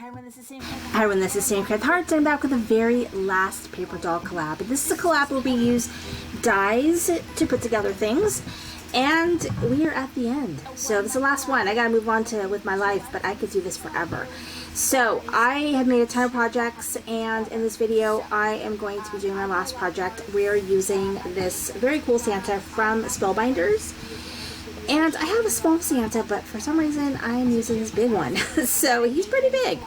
Hi everyone, this is Sam Hearts, and I'm back with the very last paper doll collab. This is a collab where we use dies to put together things, and we are at the end. So this is the last one. I gotta move on with my life, but I could do this forever. So I have made a ton of projects, and in this video I am going to be doing my last project. We're using this very cool Santa from Spellbinders. And I have a small Santa, but for some reason I'm using this big one. So he's pretty big.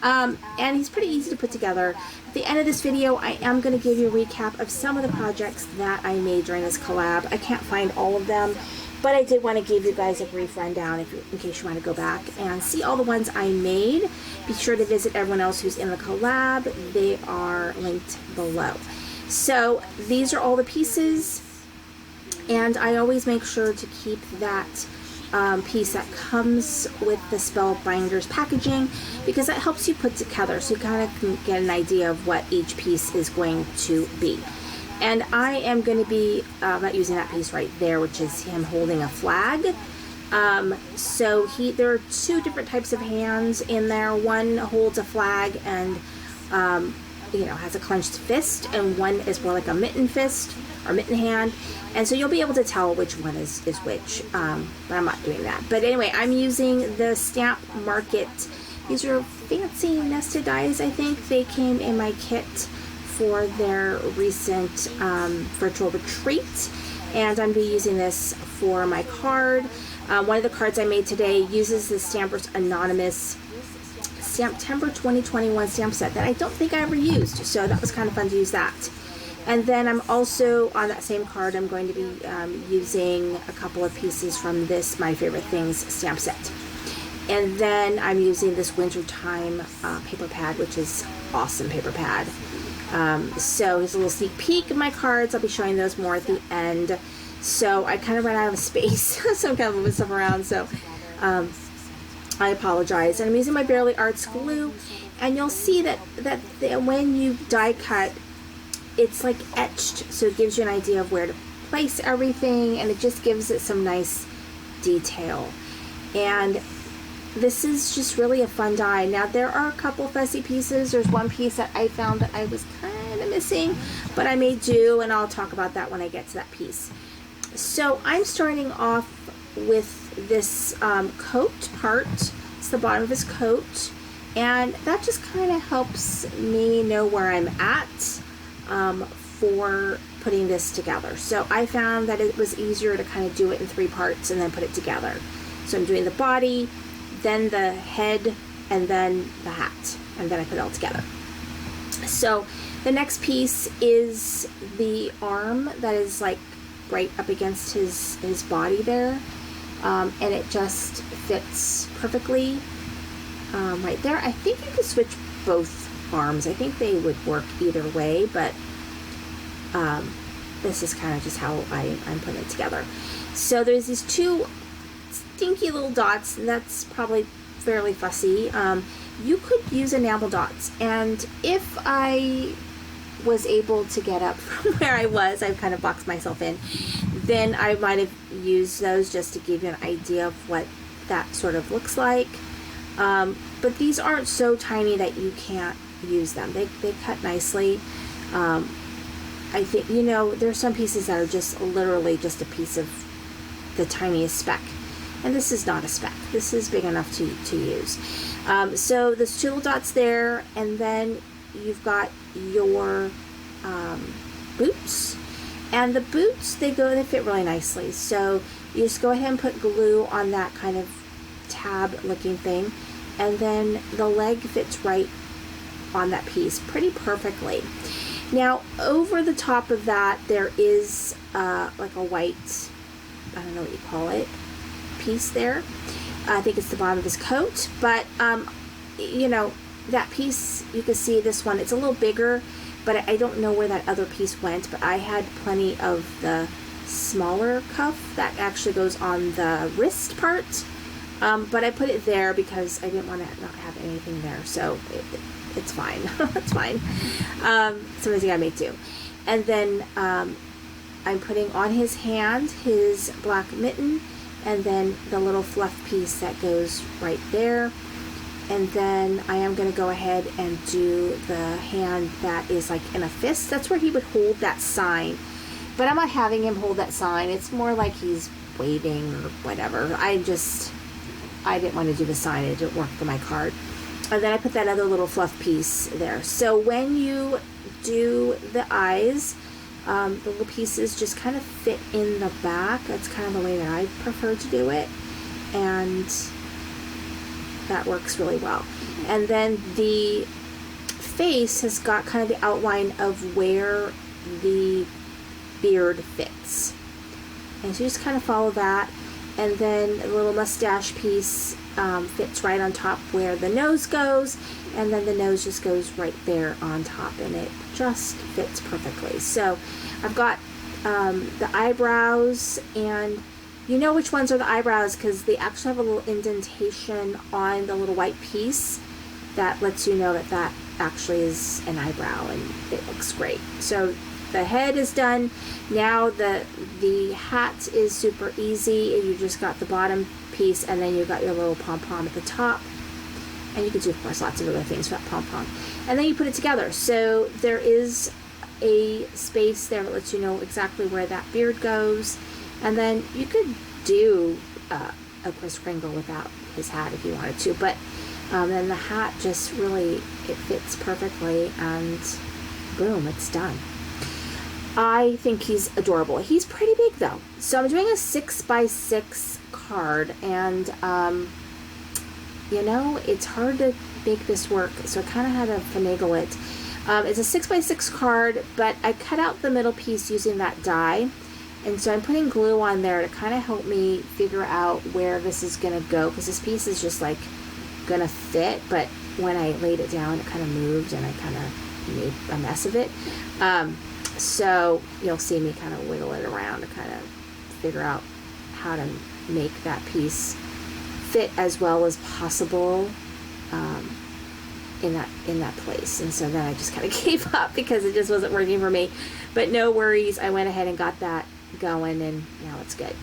And he's pretty easy to put together. At the end of this video, I am going to give you a recap of some of the projects that I made during this collab. I can't find all of them, but I did want to give you guys a brief rundown in case you want to go back and see all the ones I made. Be sure to visit everyone else who's in the collab. They are linked below. So these are all the pieces. And I always make sure to keep that piece that comes with the Spellbinders packaging, because that helps you put together, so you kind of can get an idea of what each piece is going to be. And I am going to be not using that piece right there, which is him holding a flag. So there are two different types of hands in there. One holds a flag and has a clenched fist, and one is more like a mitten fist or mitten hand, and so you'll be able to tell which one is which, but I'm not doing that. But anyway, I'm using the Stamp Market. These are fancy nested dies. I think they came in my kit for their recent virtual retreat, and I'm going to be using this for my card. One of the cards I made today uses the Stampers Anonymous September 2021 stamp set that I don't think I ever used, so that was kind of fun to use that. And then I'm also, on that same card, I'm going to be using a couple of pieces from this My Favorite Things stamp set. And then I'm using this Wintertime paper pad, which is awesome paper pad. So here's a little sneak peek of my cards. I'll be showing those more at the end. So I kind of ran out of space, so I'm kind of moving stuff around, so I apologize. And I'm using my Barely Arts glue, and you'll see that when you die cut, it's like etched, so it gives you an idea of where to place everything, and it just gives it some nice detail. And this is just really a fun die. Now there are a couple fussy pieces. There's one piece that I found that I was kind of missing, but I may do, and I'll talk about that when I get to that piece. So I'm starting off with this coat part. It's the bottom of his coat, and that just kind of helps me know where I'm at for putting this together. So I found that it was easier to kind of do it in 3 parts and then put it together. So I'm doing the body, then the head, and then the hat, and then I put it all together. So the next piece is the arm that is like right up against his body there, and it just fits perfectly right there. I think you could switch both arms. I think they would work either way, but this is kind of just how I'm putting it together. So there's these 2 stinky little dots, and that's probably fairly fussy. You could use enamel dots, and if I was able to get up from where I was, I've kind of boxed myself in, then I might have used those just to give you an idea of what that sort of looks like. But these aren't so tiny that you can't use them. They cut nicely. I think, there's some pieces that are just literally just a piece of the tiniest speck, and this is not a speck. This is big enough to use. So there's 2 little dots there, and then you've got your boots, and the boots, they fit really nicely. So you just go ahead and put glue on that kind of tab looking thing, and then the leg fits right on that piece pretty perfectly. Now over the top of that there is like a white, I don't know what you call it, piece there. I think it's the bottom of his coat, but that piece, you can see this one, it's a little bigger, but I don't know where that other piece went, but I had plenty of the smaller cuff that actually goes on the wrist part, but I put it there because I didn't want to not have anything there, so it's fine. It's fine. Sometimes you gotta make do. And then I'm putting on his hand his black mitten, and then the little fluff piece that goes right there. And then I am going to go ahead and do the hand that is like in a fist. That's where he would hold that sign. But I'm not having him hold that sign. It's more like he's waving or whatever. I didn't want to do the sign. It didn't work for my card. And then I put that other little fluff piece there. So when you do the eyes, the little pieces just kind of fit in the back. That's kind of the way that I prefer to do it. And that works really well. And then the face has got kind of the outline of where the beard fits. And so you just kind of follow that. And then the little mustache piece fits right on top where the nose goes. And then the nose just goes right there on top. And it just fits perfectly. So I've got the eyebrows, and you know which ones are the eyebrows because they actually have a little indentation on the little white piece that lets you know that that actually is an eyebrow, and it looks great. So the head is done. Now the hat is super easy. You just got the bottom piece, and then you got your little pom-pom at the top. And you can do, of course, lots of other things for that pom-pom. And then you put it together. So there is a space there that lets you know exactly where that beard goes. And then you could do a Kris Kringle without his hat if you wanted to. But then the hat just really, it fits perfectly, and boom, it's done. I think he's adorable. He's pretty big though. So I'm doing a 6x6 card, and you know, it's hard to make this work, so I kind of had to finagle it. It's a 6x6 card, but I cut out the middle piece using that die, and so I'm putting glue on there to kind of help me figure out where this is gonna go, because this piece is just like gonna fit, but when I laid it down it kind of moved and I kind of made a mess of it. So you'll see me kind of wiggle it around to kind of figure out how to make that piece fit as well as possible in that place. And so then I just kind of gave up because it just wasn't working for me. But no worries, I went ahead and got that going, and now it's good.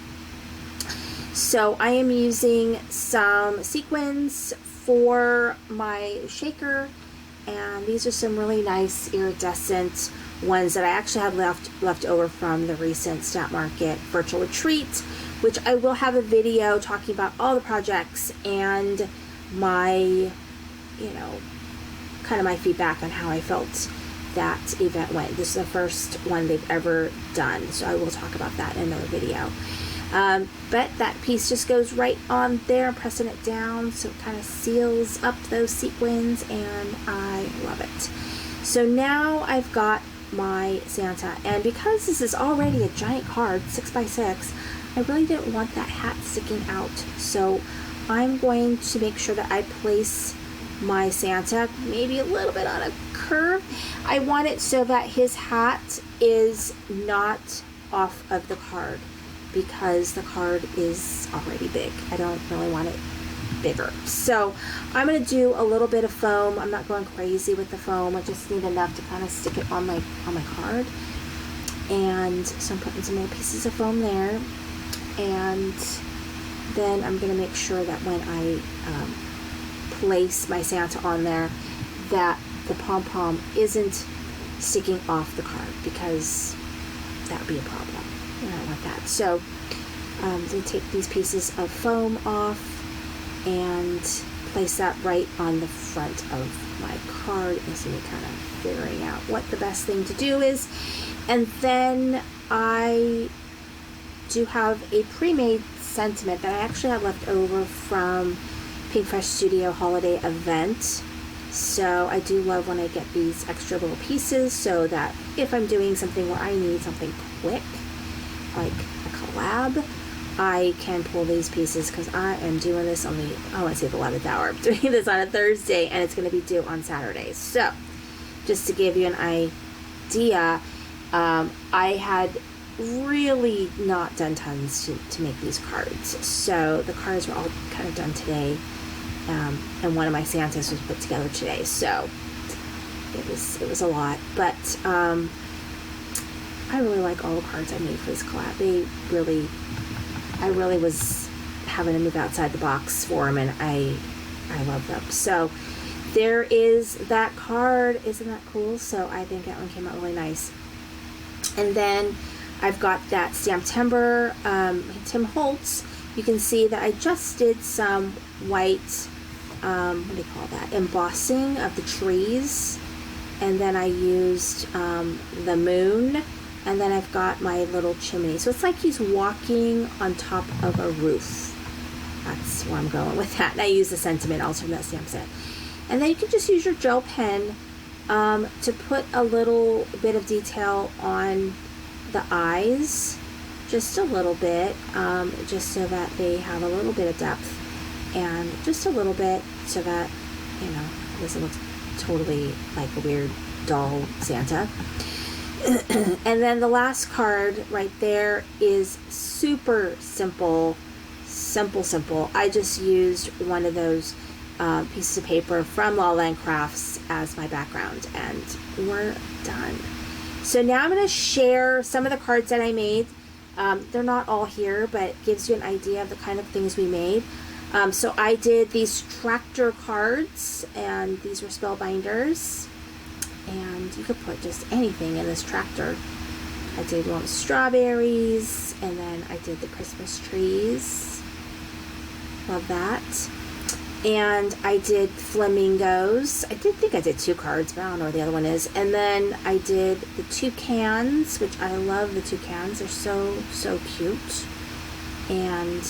So I am using some sequins for my shaker, and these are some really nice iridescent ones that I actually have left over from the recent Snap Market virtual retreat, which I will have a video talking about all the projects and my, you know, kind of my feedback on how I felt that event went. This is the first one they've ever done, so I will talk about that in another video. But that piece just goes right on there. I'm pressing it down so it kind of seals up those sequins, and I love it. So now I've got my Santa, and because this is already a giant card, 6x6, I really didn't want that hat sticking out. So I'm going to make sure that I place my Santa maybe a little bit on a curve. I want it so that his hat is not off of the card, because the card is already big. I don't really want it bigger. So I'm going to do a little bit of foam. I'm not going crazy with the foam. I just need enough to kind of stick it on my card. And so I'm putting some more pieces of foam there. And then I'm going to make sure that when I place my Santa on there, that the pom-pom isn't sticking off the card, because that would be a problem. I don't want that. So I'm going to take these pieces of foam off and place that right on the front of my card, and so you're kind of figuring out what the best thing to do is. And then I do have a pre-made sentiment that I actually have left over from Pink Fresh Studio holiday event. So I do love when I get these extra little pieces, so that if I'm doing something where I need something quick, like a collab, I can pull these pieces, because I am doing this on the, I want to say the 11th hour. I'm doing this on a Thursday, and it's going to be due on Saturday. So just to give you an idea, I had really not done tons to make these cards. So the cards were all kind of done today, and one of my Santas was put together today. So it was a lot, but I really like all the cards I made for this collab. I really was having to move outside the box for them, and I I love them. So there is that card. Isn't that cool? So I think that one came out really nice. And then I've got that Stamp Timber, Tim Holtz. You can see that I just did some white, what do you call that, embossing of the trees. And then I used the moon. And then I've got my little chimney. So it's like he's walking on top of a roof. That's where I'm going with that. And I use the sentiment also from that stamp set. And then you can just use your gel pen to put a little bit of detail on the eyes. Just a little bit, just so that they have a little bit of depth. And just a little bit so that, you know, it doesn't look totally like a weird doll Santa. And then the last card right there is super simple. Simple. I just used one of those pieces of paper from Lawland Crafts as my background, and we're done. So now I'm going to share some of the cards that I made. They're not all here, but it gives you an idea of the kind of things we made. So I did these tractor cards, and these were Spellbinders. And you could put just anything in this tractor. I did one with strawberries, and then I did the Christmas trees. Love that. And I did flamingos. I did think I did 2 cards, but I don't know where the other one is. And then I did the toucans, which I love the toucans. They're so cute. And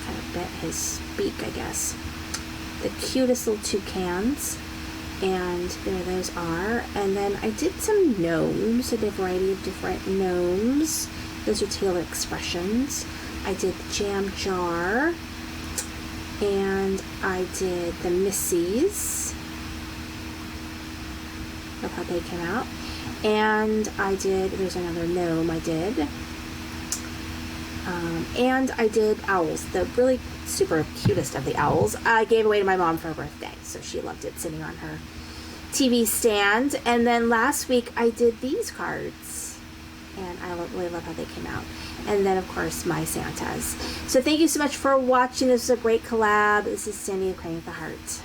kind of bent his beak, I guess. The cutest little toucans. And there those are. And then I did some gnomes. I did a variety of different gnomes. Those are Taylor Expressions. I did the jam jar. And I did the Missies. Love how they came out. And I did, there's another gnome I did. And I did owls, the really super cutest of the owls. I gave away to my mom for her birthday, so she loved it sitting on her TV stand. And then last week I did these cards, and I really love how they came out. And then of course my Santas. So thank you so much for watching. This is a great collab. This is Sandy of Crying with the Heart.